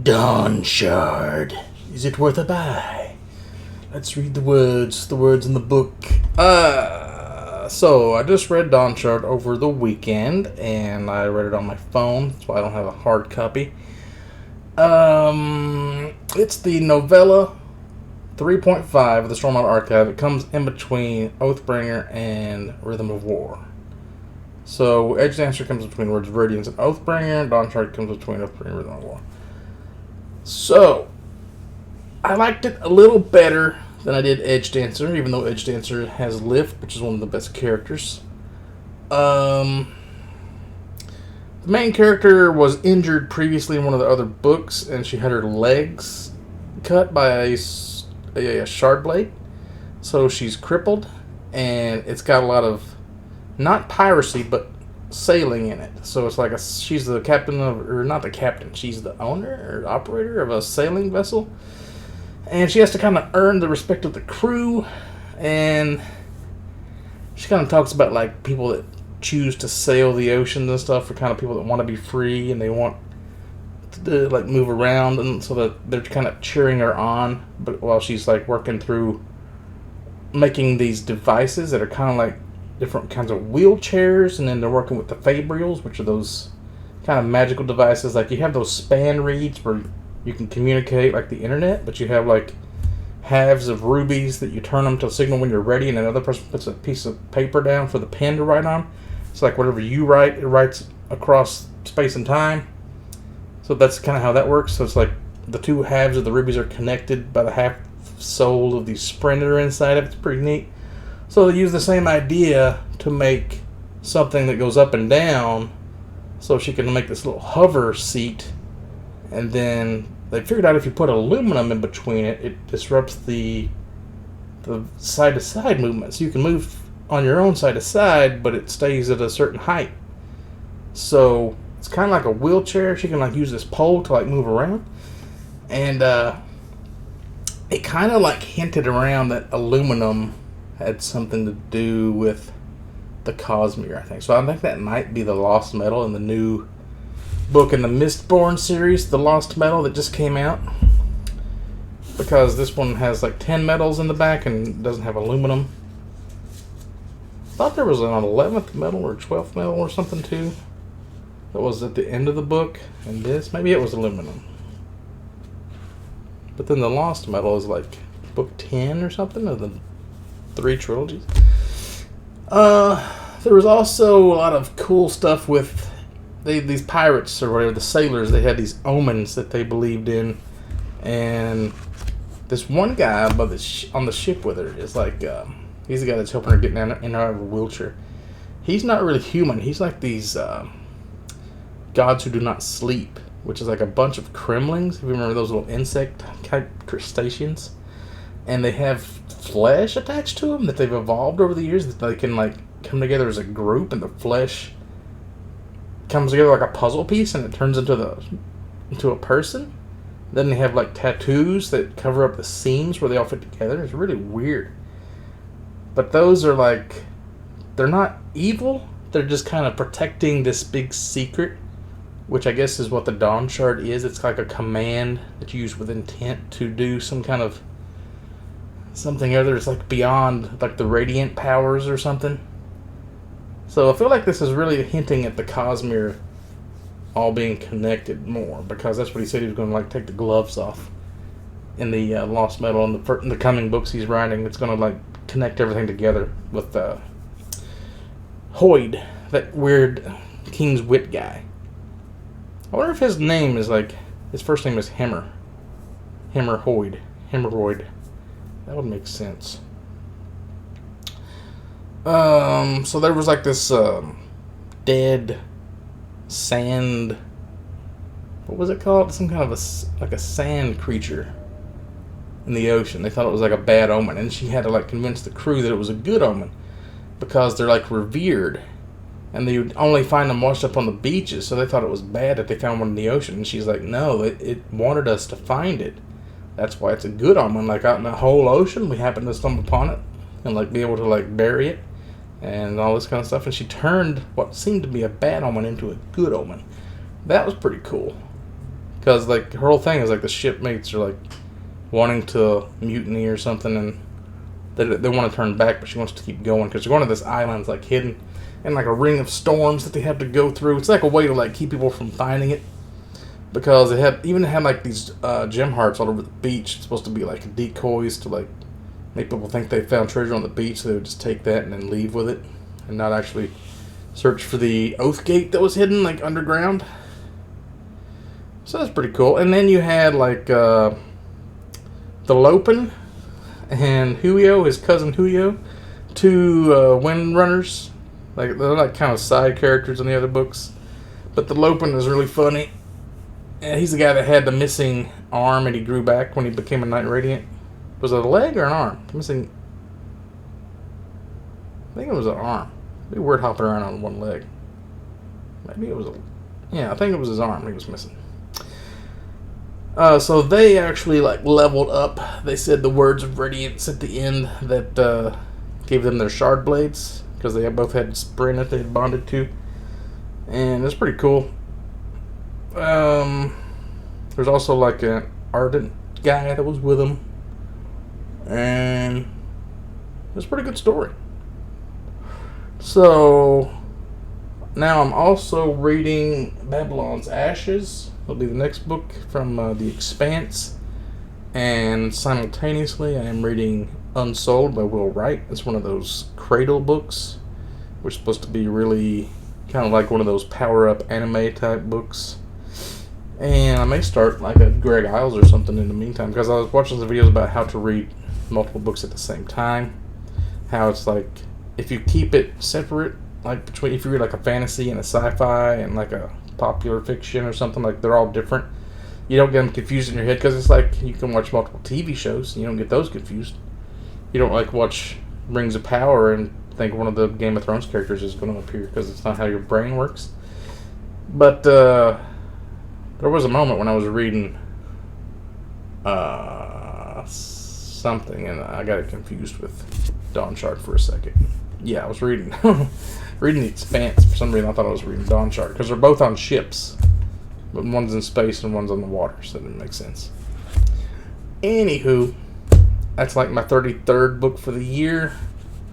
Dawnshard. Is it worth a buy? Let's read the words in the book. So I just read Dawnshard over the weekend, and I read it on my phone. That's why I don't have a hard copy. It's the novella 3.5 of the Stormlight Archive. It comes in between Oathbringer and Rhythm of War. So Edge Dancer comes between Words of Radiance and Oathbringer, and Dawnshard comes between Oathbringer and Rhythm of War. So I liked it a little better than I did Edge Dancer, even though Edge Dancer has Lift, which is one of the best characters. The main character was injured previously in one of the other books, and she had her legs cut by a shard blade. So she's crippled, and it's got a lot of, not piracy, but sailing in it. So it's like she's the captain of, or not the captain, she's the owner or operator of a sailing vessel. And she has to kind of earn the respect of the crew. And she kind of talks about like people that choose to sail the oceans and stuff are kind of people that want to be free and they want to like move around, and so that they're kind of cheering her on, but while she's like working through making these devices that are kind of like different kinds of wheelchairs, and then they're working with the Fabrials, which are those kind of magical devices. Like you have those span reeds where you can communicate like the internet, but you have like halves of rubies that you turn them to signal when you're ready, and another person puts a piece of paper down for the pen to write on. It's like whatever you write, it writes across space and time. So that's kind of how that works. So it's like the two halves of the rubies are connected by the half soul of the sprinter inside of it. It's pretty neat. So they use the same idea to make something that goes up and down, so she can make this little hover seat. And then they figured out if you put aluminum in between it, it disrupts the side-to-side movement. So you can move on your own side to side, but it stays at a certain height. So it's kind of like a wheelchair. She can like use this pole to like move around. And it kind of like hinted around that aluminum had something to do with the Cosmere, I think. So I think that might be the Lost Metal in the new book in the Mistborn series, the Lost Metal that just came out. Because this one has like 10 metals in the back and doesn't have aluminum. I thought there was an 11th metal or 12th metal or something too. That was at the end of the book. And this, maybe it was aluminum. But then the Lost Metal is like book 10 or something of the 3 trilogies. There was also a lot of cool stuff with these pirates or whatever, the sailors. They had these omens that they believed in. And this one guy on the ship with her is like... he's the guy that's helping her get in and out of a wheelchair. He's not really human. He's like these gods who do not sleep, which is like a bunch of kremlings. If you remember those little insect-type crustaceans. And they have flesh attached to them that they've evolved over the years, that they can like come together as a group, and the flesh comes together like a puzzle piece, and it turns into a person. Then they have like tattoos that cover up the seams where they all fit together. It's really weird. But those are like, they're not evil. They're just kind of protecting this big secret, which I guess is what the Dawnshard is. It's like a command that you use with intent to do some kind of something other. It's like beyond like the radiant powers or something. So I feel like this is really hinting at the Cosmere all being connected more, because that's what he said he was going to like take the gloves off in the Lost Metal and in the coming books he's writing. It's going to like connect everything together with Hoyd, that weird King's Wit guy. I wonder if his name is like, his first name is Hemorrhoid. That would make sense. So there was like this dead sand, what was it called? Some kind of a sand creature in the ocean. They thought it was like a bad omen, and she had to like convince the crew that it was a good omen, because they're like revered, and they would only find them washed up on the beaches, so they thought it was bad that they found one in the ocean. And she's like, no, it wanted us to find it. That's why it's a good omen. Like out in the whole ocean, we happened to stumble upon it and like be able to like bury it and all this kind of stuff. And she turned what seemed to be a bad omen into a good omen. That was pretty cool. Because, like, her whole thing is, like, the shipmates are, like, wanting to mutiny or something, and they want to turn back, but she wants to keep going, because they're going to this island, like, hidden in, like, a ring of storms that they have to go through. It's, like, a way to, like, keep people from finding it, because they had like, these gem hearts all over the beach. It's supposed to be, like, decoys to, like, make people think they found treasure on the beach, so they would just take that and then leave with it, and not actually search for the Oath Gate that was hidden, like, underground. So that's pretty cool. And then you had, like, the Lopin and Huio, his cousin Huio, two Windrunners. Like, they're, like, kind of side characters in the other books. But the Lopin is really funny. And he's the guy that had the missing arm and he grew back when he became a Knight Radiant. Was it a leg or an arm? Missing. I think it was an arm. It'd be weird hopping around on one leg. Maybe it was a. Yeah, I think it was his arm he was missing. So they actually, like, leveled up. They said the words of radiance at the end that gave them their shard blades, because they both had sprint that they had bonded to, and it's pretty cool. There's also, like, an ardent guy that was with them, and it's a pretty good story. So now I'm also reading Babylon's Ashes. It'll be the next book from The Expanse. And simultaneously, I am reading Unsold by Will Wright. It's one of those cradle books, which is supposed to be really kind of like one of those power-up anime type books. And I may start like a Greg Isles or something in the meantime, because I was watching some videos about how to read multiple books at the same time. How it's like, if you keep it separate, like between, if you read like a fantasy and a sci-fi and like a popular fiction or something, like they're all different. You don't get them confused in your head, because it's like you can watch multiple TV shows and you don't get those confused. You don't like watch Rings of Power and think one of the Game of Thrones characters is going to appear, because it's not how your brain works. But there was a moment when I was reading something and I got it confused with Dawnshard for a second. Yeah, I was reading reading The Expanse. For some reason, I thought I was reading Dawnshard, because they're both on ships, but one's in space and one's on the water, so that didn't make sense. Anywho, that's like my 33rd book for the year.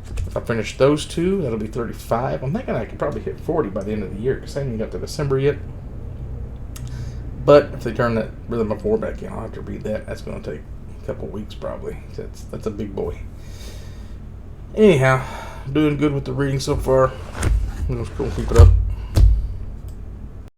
If I finish those two, that'll be 35. I'm thinking I could probably hit 40 by the end of the year, because I haven't even got to December yet. But if they turn that Rhythm of War back in, I'll have to read that. That's going to take a couple weeks probably. That's a big boy. Anyhow, doing good with the reading so far. I'm just going to keep it up.